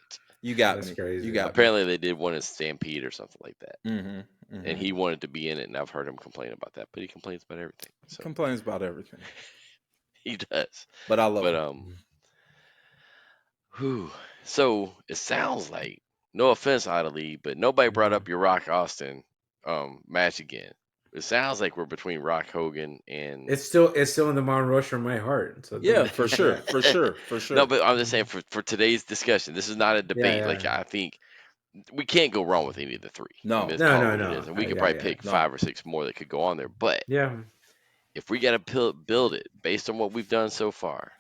You got That's me. crazy. You got Apparently they did one in Stampede or something like that. Mm-hmm. And he wanted to be in it, and I've heard him complain about that. But he complains about everything. So. Complains about everything. He does. But I love him. So it sounds like, no offense, Adelie, but nobody brought up your Rock Austin match again. It sounds like we're between Rock Hogan and it's still in the Mount Rushmore of my heart. So yeah, for sure. No, but I'm just saying for today's discussion, this is not a debate. Yeah. Like, I think we can't go wrong with any of the three. No. I mean, No. And we could probably pick 5 or 6 more that could go on there. But yeah, if we got to build it based on what we've done so far,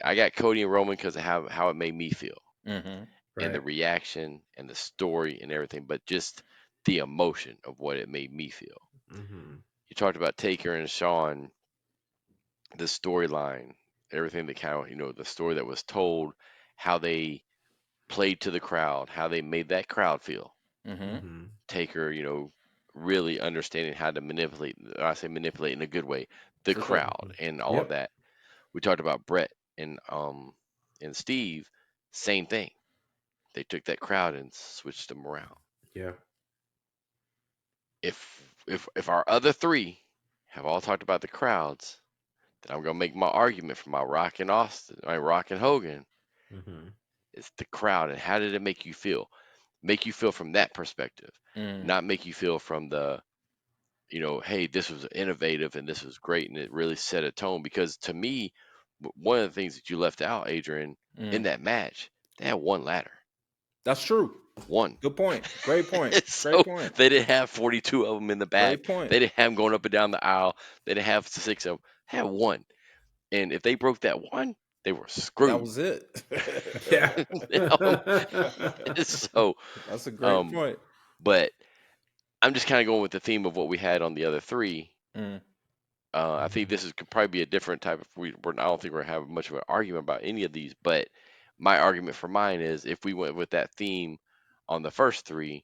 I got Cody and Roman because of how it made me feel, and the reaction and the story and everything, but just the emotion of what it made me feel. You talked about Taker and Shawn, the storyline, everything that kind of, the story that was told, how they played to the crowd, how they made that crowd feel. Taker, really understanding how to manipulate, I say manipulate in a good way, the crowd and all of that. We talked about Bret and Steve, same thing. They took that crowd and switched them around. Yeah. If our other three have all talked about the crowds, then I'm gonna make my argument for my Rock and Hogan. It's the crowd, and how did it make you feel? Make you feel from that perspective, not make you feel from the, hey, this was innovative and this was great and it really set a tone. Because to me, one of the things that you left out, Adrian, in that match, they had one ladder. That's true. One. Good point. Great point. So Great point. they didn't have 42 of them in the back. Great point. They didn't have them going up and down the aisle. They didn't have 6 of them. They had one. And if they broke that one, they were screwed. That was it. Yeah. So that's a great point. But I'm just kind of going with the theme of what we had on the other three. I think this could probably be a different type of. I don't think we're having much of an argument about any of these, but my argument for mine is if we went with that theme on the first three,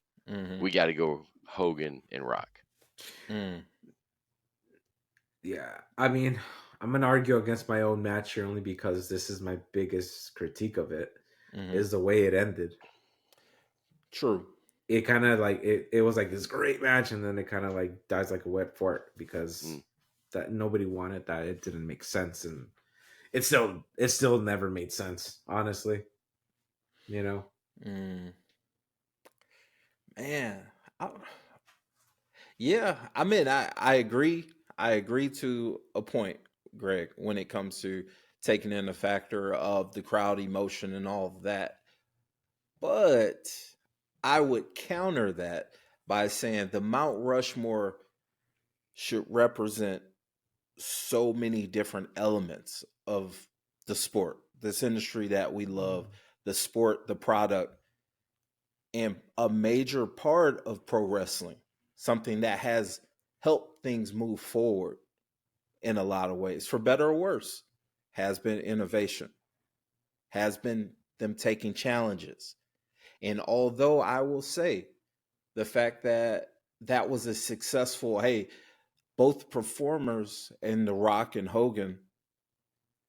we got to go Hogan and Rock. Yeah, I mean, I'm gonna argue against my own match here only because this is my biggest critique of it is the way it ended. True. It kind of like it was like this great match, and then it kind of like dies like a wet fart because that nobody wanted that. It didn't make sense, and it still never made sense, honestly. You know. Man, yeah. I mean, I agree. I agree to a point, Greg, when it comes to taking in the factor of the crowd emotion and all of that. But I would counter that by saying the Mount Rushmore should represent so many different elements of the sport, this industry that we love, the sport, the product, and a major part of pro wrestling, something that has helped things move forward in a lot of ways, for better or worse, has been innovation, has been them taking challenges. And although I will say the fact that that was a successful, hey, both performers in The Rock and Hogan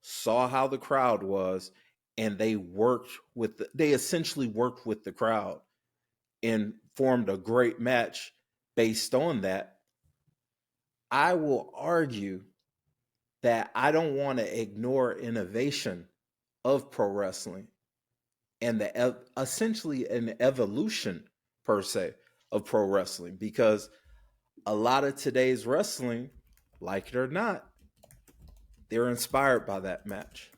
saw how the crowd was, and they they essentially worked with the crowd and formed a great match based on that. I will argue that I don't want to ignore innovation of pro wrestling and essentially an evolution per se of pro wrestling, because a lot of today's wrestling, like it or not, they're inspired by that match.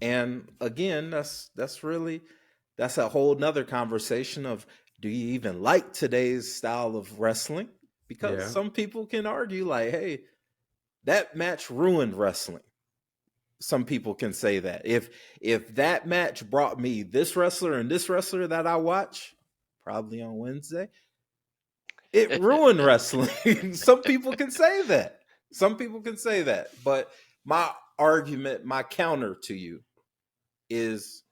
And again, that's a whole nother conversation of, do you even like today's style of wrestling? Because some people can argue like, hey, that match ruined wrestling. Some people can say that. If that match brought me this wrestler and this wrestler that I watch, probably on Wednesday, it ruined wrestling. Some people can say that. Some people can say that. But my argument, my counter to you is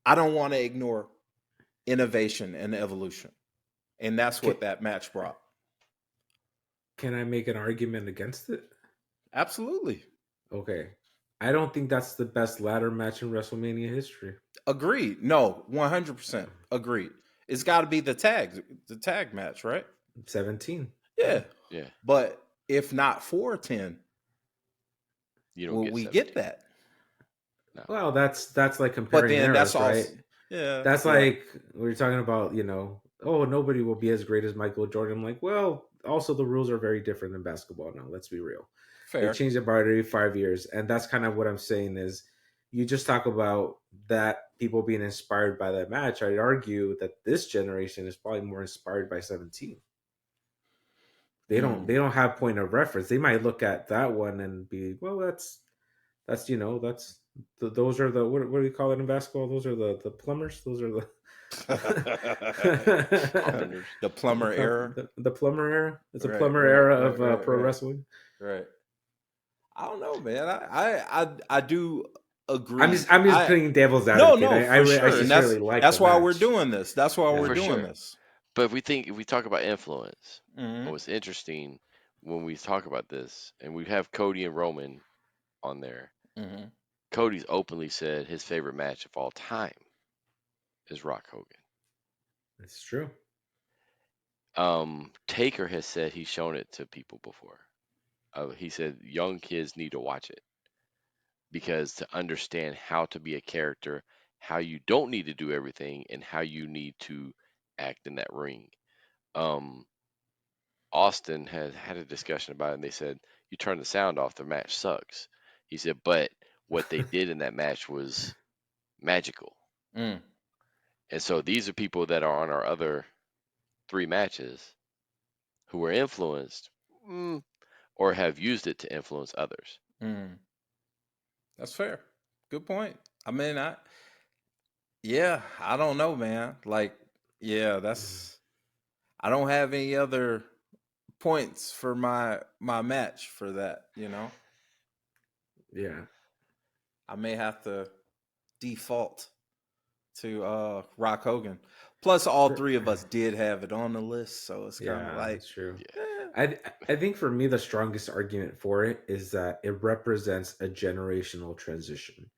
I don't want to ignore innovation and evolution. And that's what that match brought. Can I make an argument against it? Absolutely. Okay. I don't think that's the best ladder match in WrestleMania history. Agreed. No, 100% agreed. It's got to be the tag match, right? 17. Yeah. Yeah. But if not 4-10, you don't will get we 17. get that? No. Well, that's like comparing but then eras, that's right? Also, yeah. That's like we're talking about, oh, nobody will be as great as Michael Jordan. I'm like, well, also the rules are very different in basketball now. Let's be real. Fair. They change it about every 5 years. And that's kind of what I'm saying is you just talk about that people being inspired by that match. I'd argue that this generation is probably more inspired by 17. They don't have point of reference. They might look at that one and be, well, those are the what do you call it in basketball? Those are the plumbers. Those are the the plumber era. The plumber era. It's a plumber era of pro wrestling. Right. I don't know, man. I do agree. I'm just putting devil's advocate. No, for sure. I sincerely like that's why match. we're doing this. That's why we're doing this. But if we talk about influence, what's interesting when we talk about this, and we have Cody and Roman on there. Cody's openly said his favorite match of all time is Rock Hogan. That's true. Taker has said he's shown it to people before. He said young kids need to watch it because to understand how to be a character, how you don't need to do everything, and how you need to act in that ring. Austin had a discussion about it, and they said, you turn the sound off, the match sucks. He said, but what they did in that match was magical. And so these are people that are on our other 3 matches who were influenced or have used it to influence others. That's fair. Good point. I mean, I don't know, man. Like, I don't have any other points for my match for that. Yeah. I may have to default to Rock Hogan. Plus, all three of us did have it on the list, so it's kind of like that's true. eh. I think for me the strongest argument for it is that it represents a generational transition,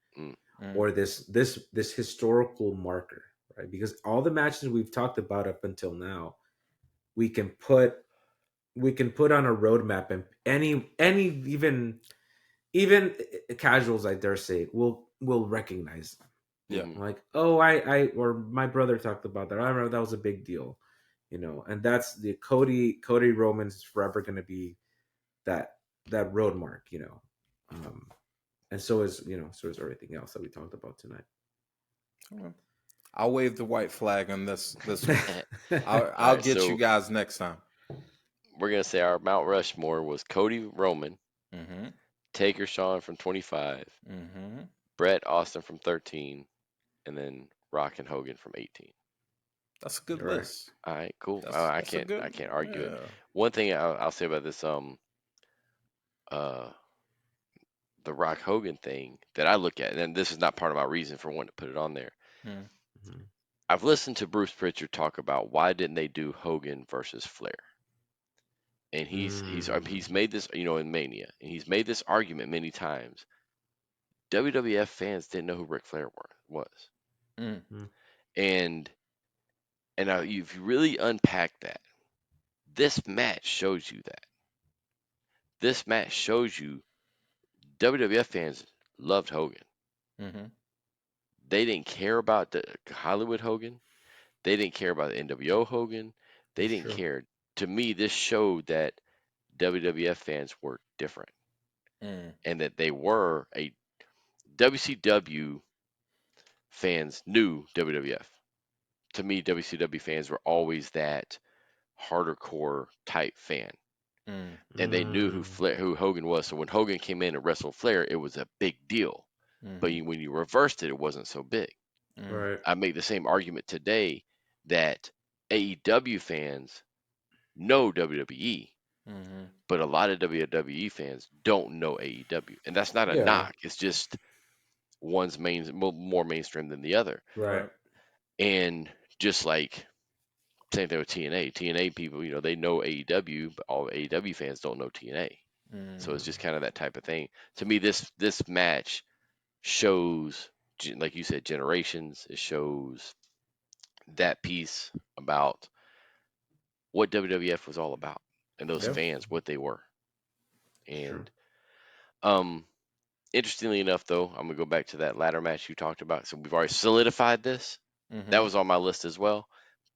or this historical marker, right? Because all the matches we've talked about up until now, we can put on a roadmap, and any even casuals, I dare say, will recognize them. Yeah. Like, oh, I or my brother talked about that. I remember that was a big deal, and that's the Cody Romans is forever going to be that road mark, and so is everything else that we talked about tonight. I'll wave the white flag on this one. I'll Alright, get so you guys next time. we're gonna say our Mount Rushmore was Cody Roman, Mm-hmm. Taker Shawn from 25, Mm-hmm. Bret Austin from 13, and then Rock and Hogan from 18. That's a good All right. list. All right, cool. That's I a can't good, argue it. yeah. One thing I'll say about this the Rock Hogan thing that I look at, and this is not part of my reason for wanting to put it on there. Hmm. I've listened to Bruce Pritchard talk about why didn't they do Hogan versus Flair, and he's made this, in Mania, and he's made this argument many times. WWF fans didn't know who Ric Flair was, Mm. and now if you really unpack that, this match shows you that. This match shows you WWF fans loved Hogan. Mm-hmm. They didn't care about the Hollywood Hogan. They didn't care about the NWO Hogan. They didn't care. To me, this showed that WWF fans were different, and that they were a WCW fans knew WWF. To me, WCW fans were always that harder core type fan, and they knew who Hogan was. So when Hogan came in and wrestled Flair, it was a big deal. But when you reversed it, it wasn't so big. Right. I make the same argument today that AEW fans know WWE, but a lot of WWE fans don't know AEW, and that's not a knock. It's just one's more mainstream than the other. Right. And just like same thing with TNA. TNA people, they know AEW, but all AEW fans don't know TNA. So it's just kind of that type of thing. To me, this match shows, like you said, generations. It shows that piece about what WWF was all about, and those fans, what they were. And interestingly enough, though, I'm gonna go back to that ladder match you talked about. So we've already solidified this. That was on my list as well.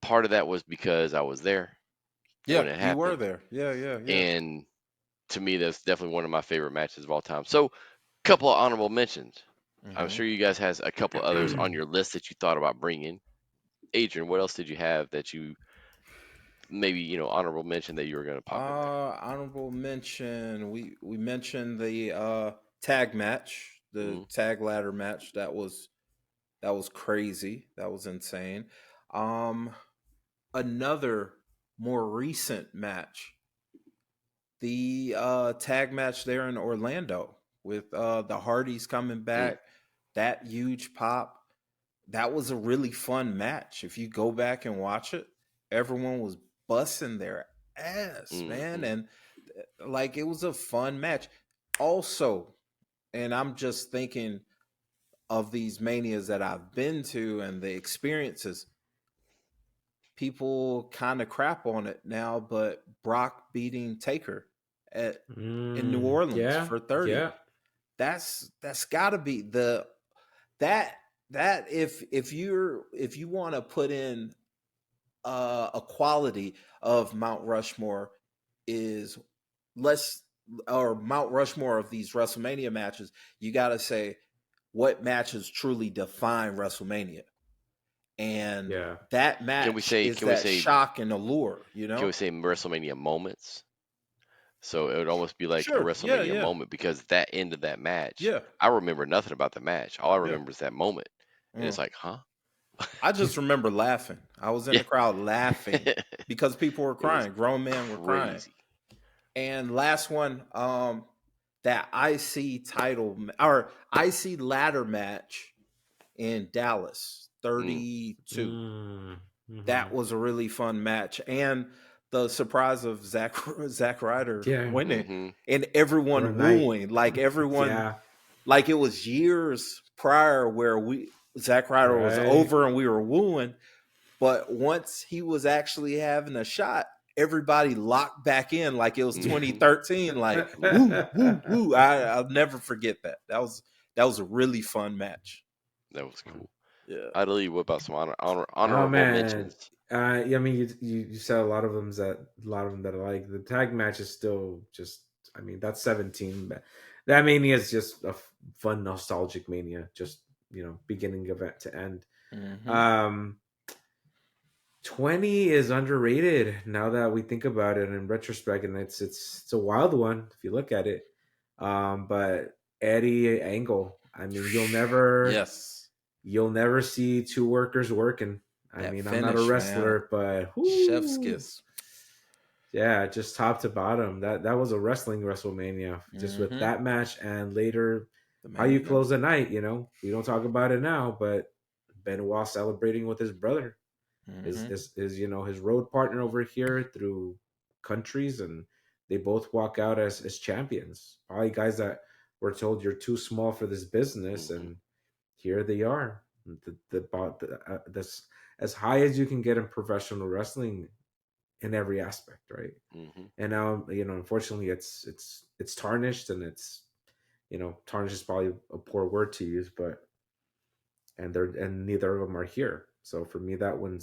Part of that was because I was there when it happened. You were there. Yeah. And to me, that's definitely one of my favorite matches of all time. So, a couple of honorable mentions. I'm sure you guys has a couple others on your list that you thought about bringing. Adrian, what else did you have that you maybe honorable mention that you were going to pop in there? Honorable mention. We mentioned the tag match, the tag ladder match. That was crazy. That was insane. Another more recent match, the tag match there in Orlando with the Hardys coming back. That huge pop. That was a really fun match. If you go back and watch it, everyone was busting their ass, man. And like, it was a fun match. Also, and I'm just thinking of these manias that I've been to and the experiences. People kind of crap on it now, but Brock beating Taker in New Orleans for 30. Yeah. That's got to be that if you want to put in a quality of Mount Rushmore is Mount Rushmore of these WrestleMania matches, you got to say what matches truly define WrestleMania. And that match is that shock and allure, Can we say WrestleMania moments? So it would almost be like a Sure. WrestleMania moment, because that end of that match, I remember nothing about the match. All I remember is that moment. And it's like, huh? I just remember laughing. I was in the crowd laughing because people were crying. Grown men were crying. And last one, that IC title or IC ladder match in Dallas, 32. That was a really fun match, and the surprise of Zack Ryder winning and everyone wooing, like everyone, like it was years prior where Zack Ryder was over and we were wooing, but once he was actually having a shot, everybody locked back in like it was 2013. Like woo, woo, woo! I'll never forget that. That was a really fun match. That was cool. Yeah. Idly, what about some honorable mentions? I mean, you said a lot of them that I like. The tag match is still just. I mean, that's 17. But that Mania is just a fun, nostalgic Mania. Just beginning of it to end. 20 is underrated now that we think about it in retrospect, and it's a wild one if you look at it. But Eddie Angle, I mean, you'll never see two workers working. I mean, I'm not a wrestler, but chef's kiss. Yeah, just top to bottom. That was a wrestling WrestleMania, just with that match and later how you close the night. We don't talk about it now, but Benoit celebrating with his brother. His road partner over here through countries, and they both walk out as champions. Probably guys that were told you're too small for this business, and here they are. That's as high as you can get in professional wrestling in every aspect, right? And now unfortunately it's tarnished, and it's tarnished is probably a poor word to use, but and neither of them are here. So for me, that one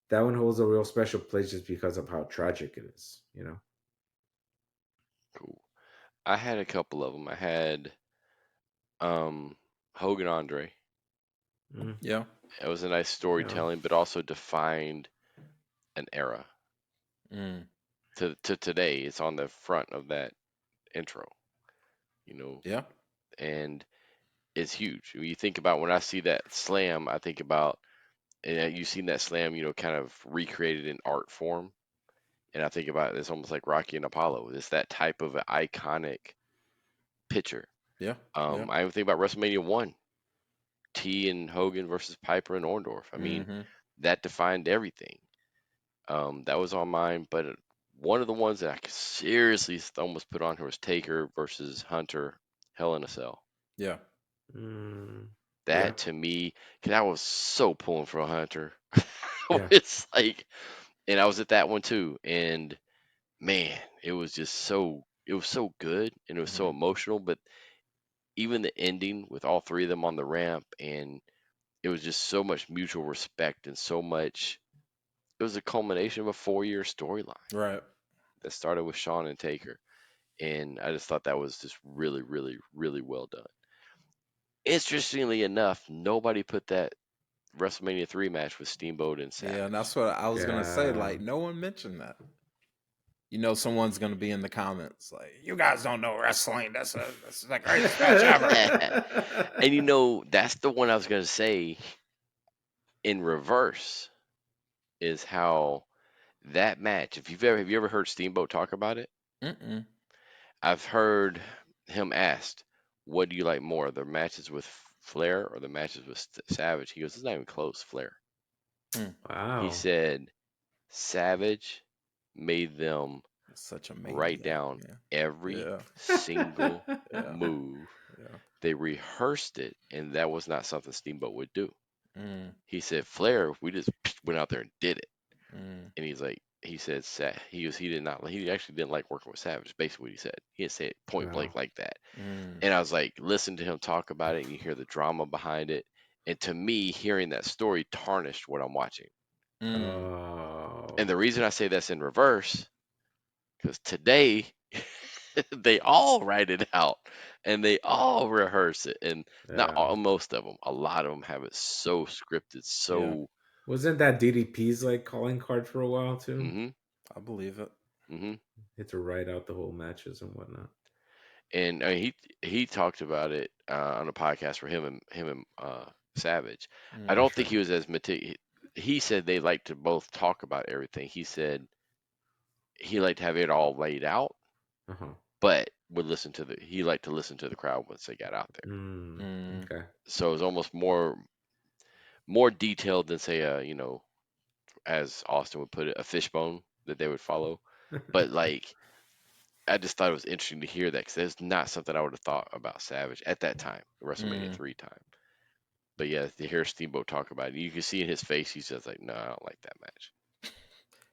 holds a real special place just because of how tragic it is. Cool. I had a couple of them. I had Hogan Andre. Yeah. It was a nice storytelling, but also defined an era. To today, it's on the front of that intro. Yeah. And it's huge. When you think about, when I see that slam, I think about, and you've seen that slam, kind of recreated in art form. And I think about it's almost like Rocky and Apollo. It's that type of an iconic picture. Yeah. I even think about WrestleMania 1, T and Hogan versus Piper and Orndorff. I mean, that defined everything. That was on mine, but one of the ones that I could seriously almost put on here was Taker versus Hunter, Hell in a Cell. Yeah. That to me, because I was so pulling for Hunter. It's like, and I was at that one too, and man, it was so good, and it was so emotional. But even the ending with all three of them on the ramp, and it was just so much mutual respect and so much. It was a culmination of a 4-year storyline, right? That started with Shawn and Taker, and I just thought that was just really, really, really well done. Interestingly enough, nobody put that WrestleMania 3 match with Steamboat and Savage. Yeah, and that's what I was gonna say. Like, no one mentioned that. Someone's gonna be in the comments like, "You guys don't know wrestling. This is the greatest match ever." And that's the one I was gonna say. In reverse, is how that match. Have you ever heard Steamboat talk about it? I've heard him asked, "What do you like more, the matches with Flair or the matches with Savage?" He goes, "It's not even close, Flair." Wow. He said, "Savage made them such a write down every single move. They rehearsed it, and that was not something Steamboat would do." He said, "Flair, we just went out there and did it." And he's like, he said, he actually didn't like working with Savage. Basically, what he said. He didn't say it point blank like that. And I was like, listen to him talk about it, and you hear the drama behind it. And to me, hearing that story tarnished what I'm watching. And the reason I say that's in reverse, because today they all write it out and they all rehearse it, and not all, most of them, a lot of them have it so scripted. So wasn't that DDP's like calling card for a while too? I believe it. Had to write out the whole matches and whatnot. And he talked about it on a podcast for him and Savage. I don't think he was as meticulous. He said they like to both talk about everything. He said he liked to have it all laid out, but he liked to listen to the crowd once they got out there. Okay. So it was almost more detailed than say as Austin would put it, a fishbone that they would follow. But like, I just thought it was interesting to hear that because that's not something I would have thought about Savage at that time, WrestleMania 3 time. But yeah, to hear Steamboat talk about it, you can see in his face, he's just like, no, I don't like that match.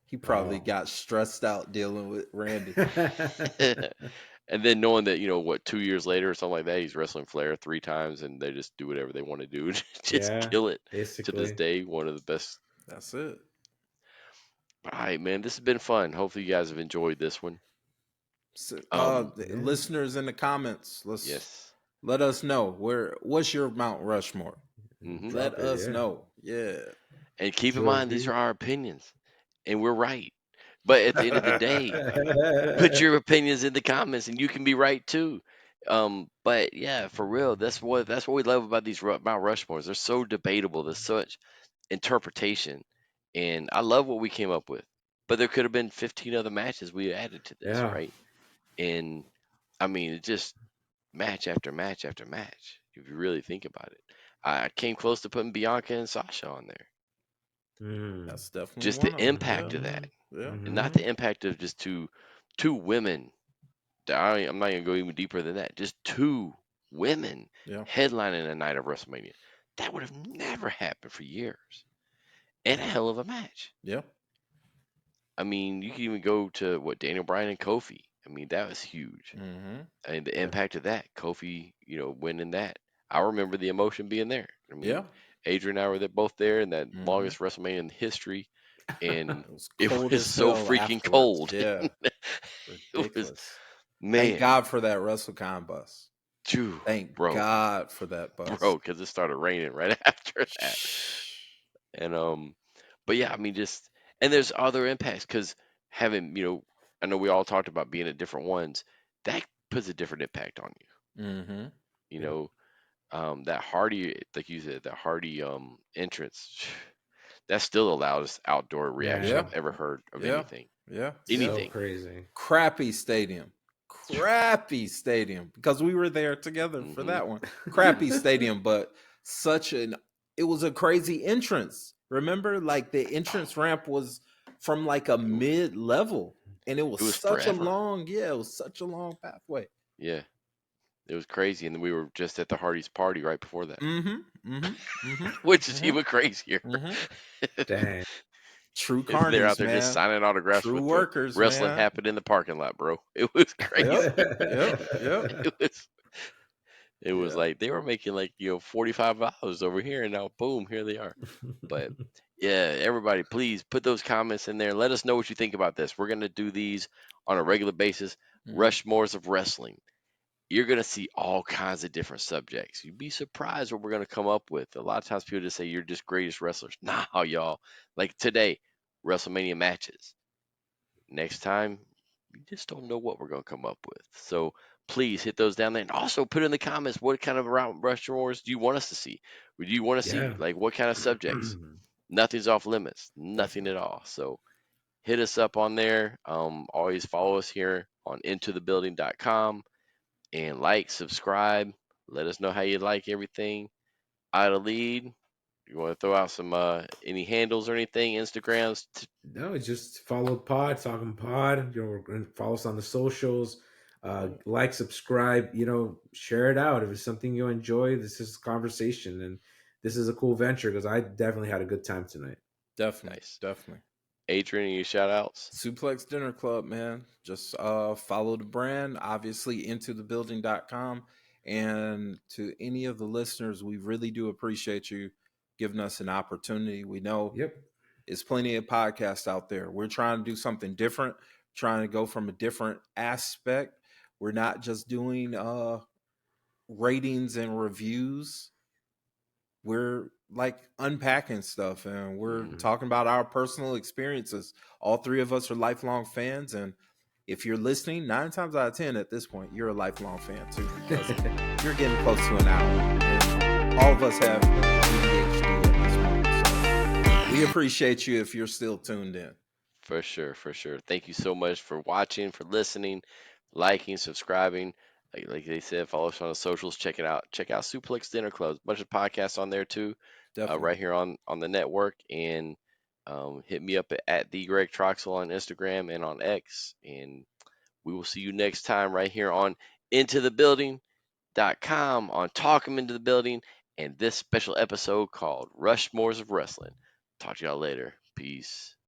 He probably got stressed out dealing with Randy. And then knowing that, 2 years later or something like that, he's wrestling Flair 3 times and they just do whatever they want to do. Just kill it. Basically. To this day, one of the best. That's it. All right, man, this has been fun. Hopefully you guys have enjoyed this one. So, listeners in the comments, let us know what's your Mount Rushmore. Let us know. Yeah. And keep in mind, these are our opinions, and we're right. But at the end of the day, put your opinions in the comments, and you can be right too. But yeah, for real, that's what we love about these Mount Rushmores. They're so debatable. There's such interpretation, and I love what we came up with. But there could have been 15 other matches we added to this, right? And I mean, it just match after match after match. If you really think about it, I came close to putting Bianca and Sasha on there. That's definitely just one the of them. impact of that, Yeah. and not the impact of just two women. I'm not gonna go even deeper than that. Just 2 women headlining a night of WrestleMania. That would have never happened for years. And a hell of a match. Yeah. I mean, you can even go to Daniel Bryan and Kofi. I mean, that was huge. And the impact of that, Kofi, winning that. I remember the emotion being there. I mean, Adrian and I were both there in that longest WrestleMania in history, and it was so freaking cold. Yeah, ridiculous. Thank God for that WrestleCon bus. Thank bro. God for that bus, bro, because it started raining right after that. And but yeah, I mean, and there's other impacts because having I know we all talked about being at different ones. That puts a different impact on you. That Hardy, like you said, that Hardy entrance, that still allows outdoor reaction I've ever heard of anything. Yeah. Anything. So crazy. Crappy stadium because we were there together for that one. Crappy stadium, but it was a crazy entrance. Remember, like the entrance ramp was from like a mid-level, and it was such forever. it was such a long pathway. Yeah. It was crazy, and then we were just at the Hardy's party right before that. Which is even crazier. Dang. True carnies, they're out there man. just signing autographs. True with workers, wrestling man. happened in the parking lot, bro. It was crazy. Yep. It was like they were making like $45 over here, and now boom, here they are. But yeah, everybody, please put those comments in there. Let us know what you think about this. We're gonna do these on a regular basis. Rushmores of Wrestling. You're going to see all kinds of different subjects. You'd be surprised what we're going to come up with. A lot of times people just say you're just greatest wrestlers. Nah, y'all. Like today, WrestleMania matches. Next time, you just don't know what we're going to come up with. So please hit those down there. And also put in the comments what kind of Rushmores do you want us to see? Would you want to see? Like what kind of subjects? Nothing's off limits. Nothing at all. So hit us up on there. Always follow us here on intothebuilding.com. And like, subscribe. Let us know how you like everything. Out of lead. You want to throw out some any handles or anything? Instagrams? No, just follow Pod, Talking Pod. Follow us on the socials. Like, subscribe. Share it out if it's something you enjoy. This is a conversation, and this is a cool venture because I definitely had a good time tonight. Definitely, definitely. Adrian, any shout outs? Suplex Dinner Club, man. Just follow the brand, obviously intothebuilding.com. And to any of the listeners, we really do appreciate you giving us an opportunity. We know there's plenty of podcasts out there. We're trying to do something different, trying to go from a different aspect. We're not just doing ratings and reviews. We're like unpacking stuff, and we're talking about our personal experiences. All 3 of us are lifelong fans, and if you're listening, 9 times out of 10 at this point, you're a lifelong fan too, because you're getting close to an hour. And all of us have ADHD at this point, so we appreciate you if you're still tuned in. For sure. Thank you so much for watching, for listening, liking, subscribing. Like they said, follow us on the socials. Check it out. Check out Suplex Dinner Club. Bunch of podcasts on there too, Definitely. right here on the network. And hit me up at the Greg Troxel on Instagram and on X. And we will see you next time right here on IntoTheBuilding.com on Talk 'em Into the Building and this special episode called Rushmores of Wrestling. Talk to y'all later. Peace.